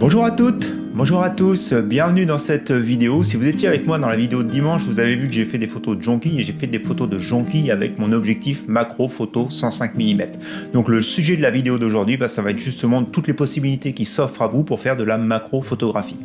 Bonjour à toutes, bonjour à tous, bienvenue dans cette vidéo. Si vous étiez avec moi dans la vidéo de dimanche, vous avez vu que j'ai fait des photos de jonquilles et j'ai fait des photos de jonquilles avec mon objectif macro photo 105 mm. Donc le sujet de la vidéo d'aujourd'hui, ça va être justement toutes les possibilités qui s'offrent à vous pour faire de la macro photographie.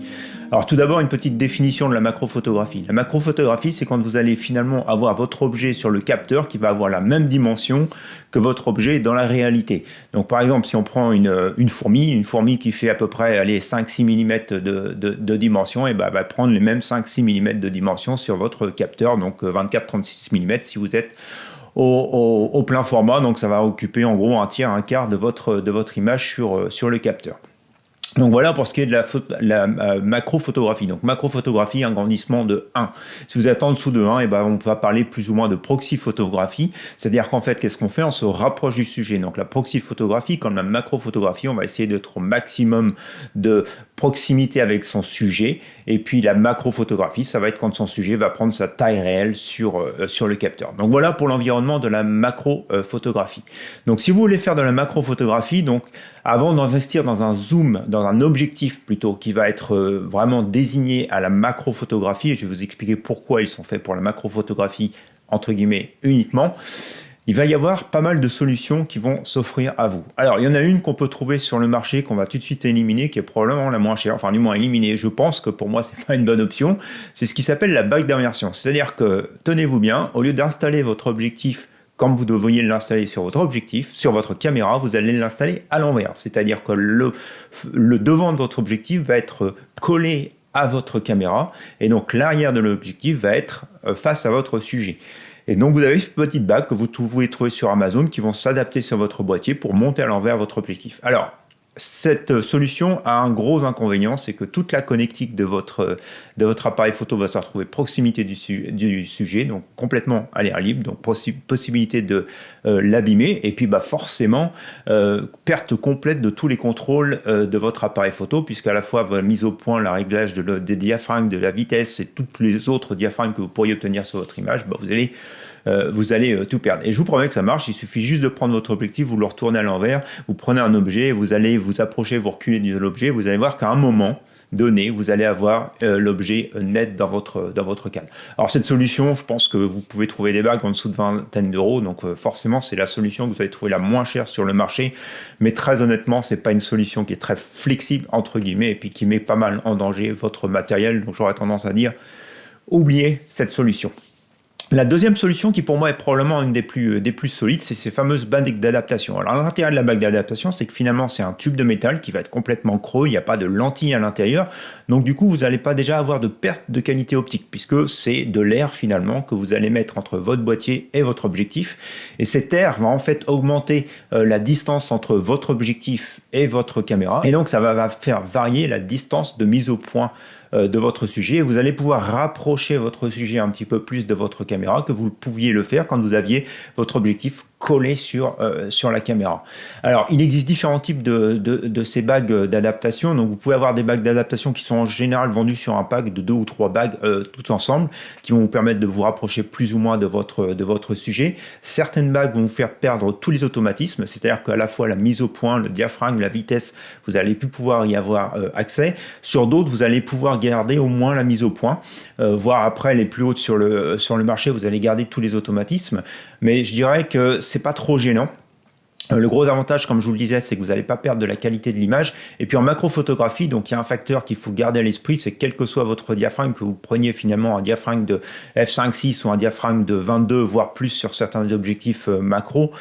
Alors tout d'abord, une petite définition de la macrophotographie. La macrophotographie, c'est quand vous allez finalement avoir votre objet sur le capteur qui va avoir la même dimension que votre objet dans la réalité. Donc par exemple, si on prend une fourmi qui fait à peu près 5-6 mm de dimension, et va prendre les mêmes 5-6 mm de dimension sur votre capteur, donc 24-36 mm si vous êtes au plein format, donc ça va occuper en gros un tiers, un quart de votre image sur le capteur. Donc voilà pour ce qui est de la macrophotographie. Donc macrophotographie, un grandissement de 1. Si vous êtes en dessous de 1, on va parler plus ou moins de proxy photographie. C'est-à-dire qu'en fait, qu'est-ce qu'on fait? On se rapproche du sujet. Donc la proxy photographie, comme la macrophotographie, on va essayer d'être au maximum de proximité avec son sujet. Et puis la macrophotographie, ça va être quand son sujet va prendre sa taille réelle sur le capteur. Donc voilà pour l'environnement de la macrophotographie. Donc si vous voulez faire de la macrophotographie, donc avant d'investir dans un zoom, dans un objectif plutôt, qui va être vraiment désigné à la macrophotographie, et je vais vous expliquer pourquoi ils sont faits pour la macrophotographie, entre guillemets, uniquement, il va y avoir pas mal de solutions qui vont s'offrir à vous. Alors, il y en a une qu'on peut trouver sur le marché, qu'on va tout de suite éliminer, qui est probablement la moins chère, enfin du moins éliminer. Je pense que pour moi, c'est pas une bonne option. C'est ce qui s'appelle la bague d'immersion. C'est-à-dire que, tenez-vous bien, au lieu d'installer votre objectif comme vous devriez l'installer sur votre objectif, sur votre caméra, vous allez l'installer à l'envers. C'est-à-dire que le devant de votre objectif va être collé à votre caméra et donc l'arrière de l'objectif va être face à votre sujet. Et donc vous avez une petite bague que vous pouvez trouver sur Amazon qui vont s'adapter sur votre boîtier pour monter à l'envers votre objectif. Alors, cette solution a un gros inconvénient, c'est que toute la connectique de votre appareil photo va se retrouver proximité du sujet, donc complètement à l'air libre, donc possibilité de l'abîmer, et puis forcément perte complète de tous les contrôles de votre appareil photo, puisqu'à la fois la mise au point, le réglage des diaphragmes, de la vitesse et toutes les autres diaphragmes que vous pourriez obtenir sur votre image, vous allez tout perdre. Et je vous promets que ça marche, il suffit juste de prendre votre objectif, vous le retournez à l'envers, vous prenez un objet, vous allez vous approcher, vous reculez de l'objet, vous allez voir qu'à un moment donné, vous allez avoir l'objet net dans votre cadre. Alors cette solution, je pense que vous pouvez trouver des bagues en dessous de vingtaine d'euros, donc forcément c'est la solution que vous allez trouver la moins chère sur le marché, mais très honnêtement, c'est pas une solution qui est très flexible, entre guillemets, et puis qui met pas mal en danger votre matériel, donc j'aurais tendance à dire, oubliez cette solution. La deuxième solution qui pour moi est probablement une des plus solides, c'est ces fameuses bagues d'adaptation. Alors l'intérêt de la bague d'adaptation, c'est que finalement c'est un tube de métal qui va être complètement creux, il n'y a pas de lentille à l'intérieur, donc du coup vous n'allez pas déjà avoir de perte de qualité optique, puisque c'est de l'air finalement que vous allez mettre entre votre boîtier et votre objectif, et cet air va en fait augmenter la distance entre votre objectif et votre caméra, et donc ça va faire varier la distance de mise au point de votre sujet, et vous allez pouvoir rapprocher votre sujet un petit peu plus de votre caméra que vous pouviez le faire quand vous aviez votre objectif collé sur la caméra. Alors, il existe différents types de ces bagues d'adaptation. Donc, vous pouvez avoir des bagues d'adaptation qui sont en général vendues sur un pack de 2 ou 3 bagues toutes ensemble, qui vont vous permettre de vous rapprocher plus ou moins de votre sujet. Certaines bagues vont vous faire perdre tous les automatismes, c'est-à-dire qu'à la fois la mise au point, le diaphragme, la vitesse, vous n'allez plus pouvoir y avoir accès. Sur d'autres, vous allez pouvoir garder au moins la mise au point, voire après les plus hautes sur le marché, vous allez garder tous les automatismes. Mais je dirais que c'est pas trop gênant. Le gros avantage, comme je vous le disais, c'est que vous n'allez pas perdre de la qualité de l'image. Et puis en macrophotographie, donc il y a un facteur qu'il faut garder à l'esprit, c'est que quel que soit votre diaphragme, que vous preniez finalement un diaphragme de f5.6 ou un diaphragme de 22, voire plus sur certains objectifs macro,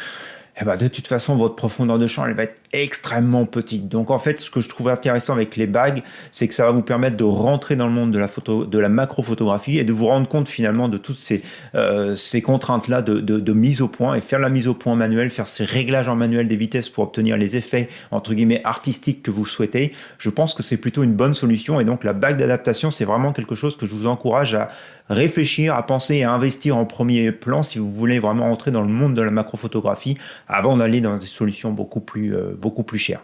de toute façon, votre profondeur de champ, elle va être extrêmement petite. Donc, en fait, ce que je trouve intéressant avec les bagues, c'est que ça va vous permettre de rentrer dans le monde de la macrophotographie et de vous rendre compte finalement de toutes ces contraintes-là de mise au point et faire la mise au point manuelle, faire ces réglages en manuel des vitesses pour obtenir les effets, entre guillemets, artistiques que vous souhaitez. Je pense que c'est plutôt une bonne solution et donc la bague d'adaptation, c'est vraiment quelque chose que je vous encourage à réfléchir, à penser et à investir en premier plan si vous voulez vraiment entrer dans le monde de la macrophotographie avant d'aller dans des solutions beaucoup plus chères.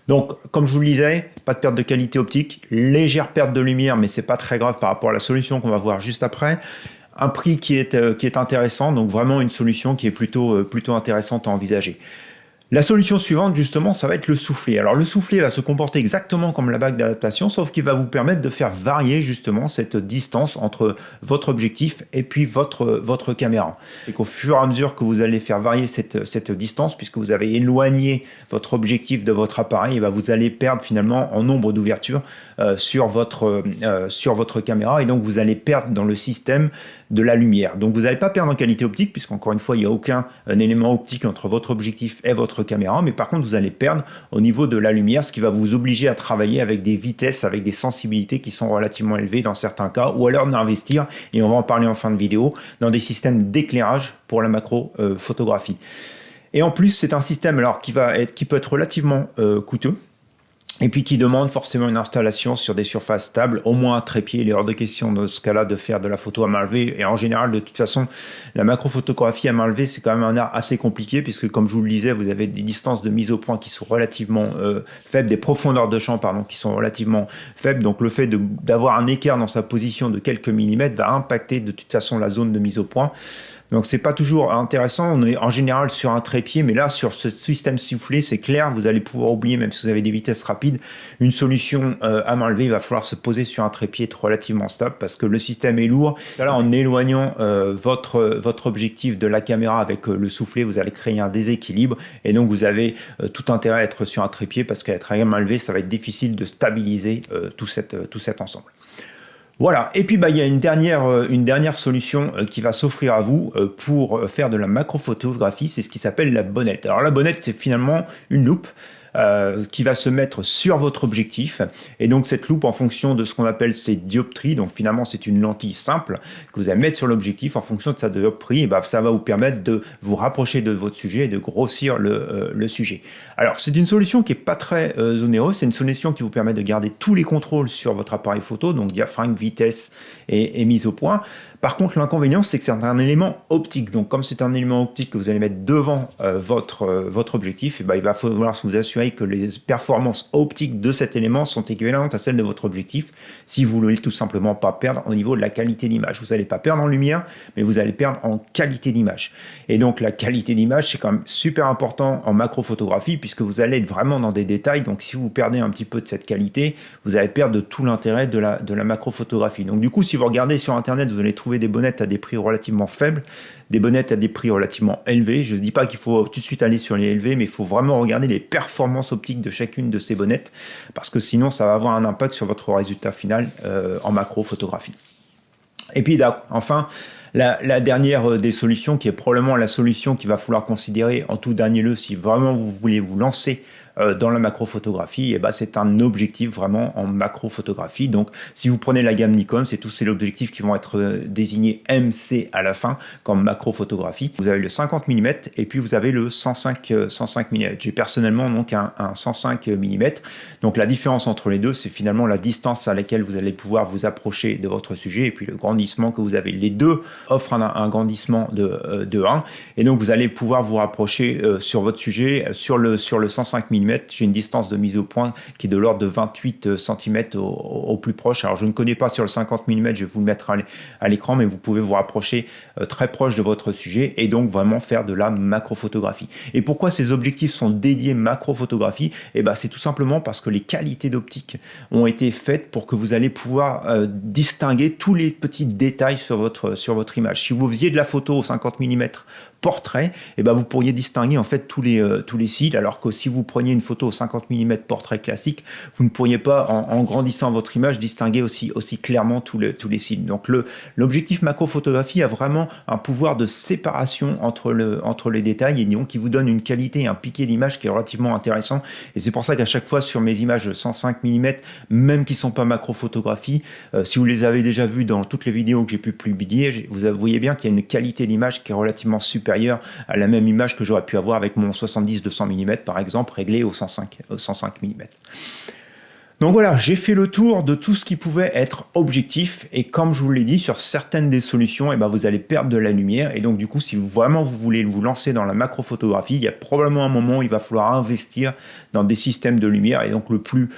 Donc, comme je vous le disais, pas de perte de qualité optique, légère perte de lumière, mais c'est pas très grave par rapport à la solution qu'on va voir juste après. Un prix qui est intéressant, donc vraiment une solution qui est plutôt intéressante à envisager. La solution suivante, justement, ça va être le soufflet. Alors le soufflet va se comporter exactement comme la bague d'adaptation, sauf qu'il va vous permettre de faire varier justement cette distance entre votre objectif et puis votre caméra. Et qu'au fur et à mesure que vous allez faire varier cette distance, puisque vous avez éloigné votre objectif de votre appareil, et vous allez perdre finalement en nombre d'ouvertures sur votre caméra, et donc vous allez perdre dans le système de la lumière. Donc vous n'allez pas perdre en qualité optique, puisqu'encore une fois, il n'y a aucun élément optique entre votre objectif et votre caméra, mais par contre vous allez perdre au niveau de la lumière, ce qui va vous obliger à travailler avec des vitesses, avec des sensibilités qui sont relativement élevées dans certains cas, ou alors d'investir, et on va en parler en fin de vidéo, dans des systèmes d'éclairage pour la macro photographie. Et en plus, c'est un système alors qui peut être relativement coûteux, et puis qui demande forcément une installation sur des surfaces stables, au moins un trépied. Il est hors de question dans ce cas-là de faire de la photo à main levée, et en général, de toute façon, la macrophotographie à main levée, c'est quand même un art assez compliqué, puisque comme je vous le disais, vous avez des distances de mise au point qui sont relativement faibles, des profondeurs de champ, pardon, qui sont relativement faibles, donc le fait d'avoir un écart dans sa position de quelques millimètres va impacter de toute façon la zone de mise au point. Donc c'est pas toujours intéressant, on est en général sur un trépied, mais là sur ce système soufflé, c'est clair, vous allez pouvoir oublier, même si vous avez des vitesses rapides, une solution à main levée, il va falloir se poser sur un trépied relativement stable, parce que le système est lourd. Là, en éloignant votre objectif de la caméra avec le soufflet, vous allez créer un déséquilibre, et donc vous avez tout intérêt à être sur un trépied, parce qu'être à main levée, ça va être difficile de stabiliser tout cet ensemble. Voilà, et puis il y a une dernière solution qui va s'offrir à vous pour faire de la macrophotographie, c'est ce qui s'appelle la bonnette. Alors la bonnette, c'est finalement une loupe qui va se mettre sur votre objectif, et donc cette loupe, en fonction de ce qu'on appelle ses dioptries, donc finalement c'est une lentille simple que vous allez mettre sur l'objectif, en fonction de sa dioptrie, et ça va vous permettre de vous rapprocher de votre sujet et de grossir le sujet. Alors c'est une solution qui est pas très onéreuse, c'est une solution qui vous permet de garder tous les contrôles sur votre appareil photo, donc diaphragme, vitesse et mise au point. Par contre, l'inconvénient, c'est que c'est un élément optique. Donc, comme c'est un élément optique que vous allez mettre devant votre objectif, il va falloir vous assurer que les performances optiques de cet élément sont équivalentes à celles de votre objectif, si vous voulez tout simplement pas perdre au niveau de la qualité d'image. Vous n'allez pas perdre en lumière, mais vous allez perdre en qualité d'image. Et donc, la qualité d'image, c'est quand même super important en macrophotographie, puisque vous allez être vraiment dans des détails. Donc, si vous perdez un petit peu de cette qualité, vous allez perdre de tout l'intérêt de la macrophotographie. Donc, du coup, si vous regardez sur Internet, vous allez trouver des bonnettes à des prix relativement faibles, des bonnettes à des prix relativement élevés. Je ne dis pas qu'il faut tout de suite aller sur les élevés, mais il faut vraiment regarder les performances optiques de chacune de ces bonnettes, parce que sinon ça va avoir un impact sur votre résultat final en macro-photographie. Et puis enfin, la dernière des solutions, qui est probablement la solution qu'il va falloir considérer en tout dernier lieu si vraiment vous voulez vous lancer dans la macrophotographie, c'est un objectif vraiment en macrophotographie. Donc si vous prenez la gamme Nikon, c'est tous ces objectifs qui vont être désignés MC à la fin comme macrophotographie. Vous avez le 50 mm et puis vous avez le 105 mm. J'ai personnellement donc un 105 mm. Donc la différence entre les deux, c'est finalement la distance à laquelle vous allez pouvoir vous approcher de votre sujet et puis le grandissement que vous avez. Les deux offrent un grandissement de 1, et donc vous allez pouvoir vous rapprocher sur votre sujet. Sur le 105 mm, j'ai une distance de mise au point qui est de l'ordre de 28 cm au plus proche. Alors je ne connais pas sur le 50 mm, je vais vous le mettre à l'écran, mais vous pouvez vous rapprocher très proche de votre sujet et donc vraiment faire de la macrophotographie. Et pourquoi ces objectifs sont dédiés macrophotographie? C'est tout simplement parce que les qualités d'optique ont été faites pour que vous allez pouvoir distinguer tous les petits détails sur votre image. Si vous faisiez de la photo au 50 mm portrait, vous pourriez distinguer en fait tous les cils, alors que si vous preniez une photo au 50 mm portrait classique, vous ne pourriez pas, en grandissant votre image, distinguer aussi clairement tous les cils. Donc l'objectif macrophotographie a vraiment un pouvoir de séparation entre les détails, et donc qui vous donne une qualité, un piqué d'image qui est relativement intéressant. Et c'est pour ça qu'à chaque fois sur mes images 105 mm, même qui ne sont pas macrophotographie, si vous les avez déjà vues dans toutes les vidéos que j'ai pu publier, vous voyez bien qu'il y a une qualité d'image qui est relativement supérieure à la même image que j'aurais pu avoir avec mon 70-200 mm par exemple, réglé au 105 mm. Donc voilà, j'ai fait le tour de tout ce qui pouvait être objectif et comme je vous l'ai dit, sur certaines des solutions, vous allez perdre de la lumière et donc du coup, si vraiment vous voulez vous lancer dans la macrophotographie, il y a probablement un moment où il va falloir investir dans des systèmes de lumière et donc le plus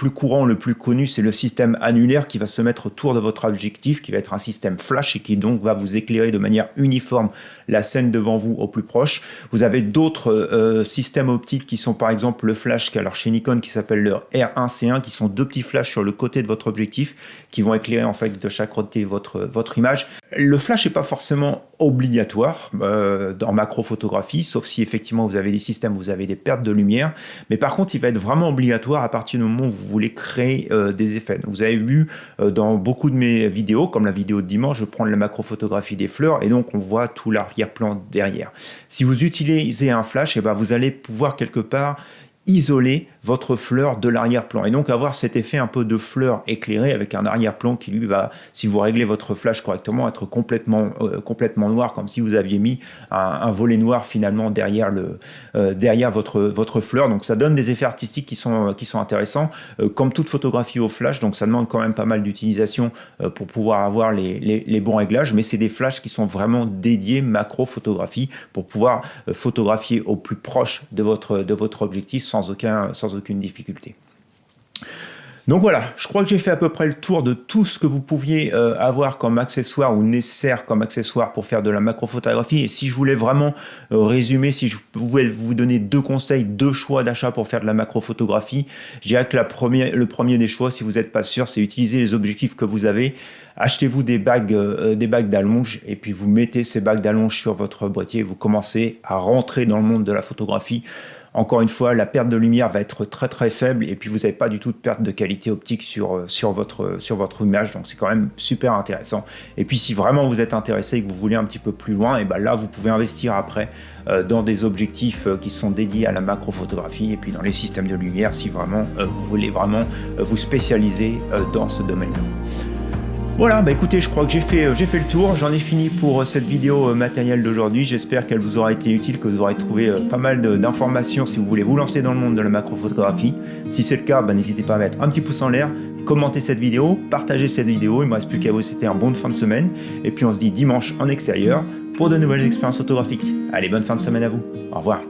courant, le plus connu, c'est le système annulaire qui va se mettre autour de votre objectif, qui va être un système flash et qui donc va vous éclairer de manière uniforme la scène devant vous au plus proche. Vous avez d'autres systèmes optiques qui sont par exemple le flash alors chez Nikon qui s'appelle le R1C1 qui sont deux petits flashs sur le côté de votre objectif qui vont éclairer en fait de chaque côté votre image. Le flash n'est pas forcément obligatoire en macrophotographie, sauf si effectivement vous avez des systèmes où vous avez des pertes de lumière, mais par contre il va être vraiment obligatoire à partir du moment où vous voulez créer des effets. Donc, vous avez vu dans beaucoup de mes vidéos, comme la vidéo de dimanche, je prends la macrophotographie des fleurs et donc on voit tout l'arrière-plan derrière. Si vous utilisez un flash, vous allez pouvoir quelque part isoler votre fleur de l'arrière-plan et donc avoir cet effet un peu de fleur éclairée avec un arrière-plan qui lui va, si vous réglez votre flash correctement, être complètement noir, comme si vous aviez mis un volet noir finalement derrière votre fleur. Donc ça donne des effets artistiques qui sont intéressants, comme toute photographie au flash, donc ça demande quand même pas mal d'utilisation pour pouvoir avoir les bons réglages, mais c'est des flashs qui sont vraiment dédiés macro-photographie pour pouvoir photographier au plus proche de votre objectif sans aucune difficulté. Donc voilà, je crois que j'ai fait à peu près le tour de tout ce que vous pouviez avoir comme accessoire ou nécessaire comme accessoire pour faire de la macrophotographie. Et si je voulais vraiment résumer, si je pouvais vous donner deux conseils, deux choix d'achat pour faire de la macrophotographie, je dirais que le premier des choix, si vous n'êtes pas sûr, c'est utiliser les objectifs que vous avez. Achetez-vous des bagues d'allonge et puis vous mettez ces bagues d'allonge sur votre boîtier et vous commencez à rentrer dans le monde de la photographie. Encore une fois, la perte de lumière va être très très faible et puis vous n'avez pas du tout de perte de qualité optique sur votre image, donc c'est quand même super intéressant. Et puis si vraiment vous êtes intéressé et que vous voulez un petit peu plus loin, et là vous pouvez investir après dans des objectifs qui sont dédiés à la macrophotographie et puis dans les systèmes de lumière si vraiment vous voulez vraiment vous spécialiser dans ce domaine-là. Voilà, écoutez, je crois que j'ai fait le tour, j'en ai fini pour cette vidéo matérielle d'aujourd'hui, j'espère qu'elle vous aura été utile, que vous aurez trouvé pas mal d'informations si vous voulez vous lancer dans le monde de la macrophotographie. Si c'est le cas, n'hésitez pas à mettre un petit pouce en l'air, commentez cette vidéo, partagez cette vidéo, il ne me reste plus qu'à vous souhaiter un bon fin de semaine, et puis on se dit dimanche en extérieur pour de nouvelles expériences photographiques. Allez, bonne fin de semaine à vous, au revoir.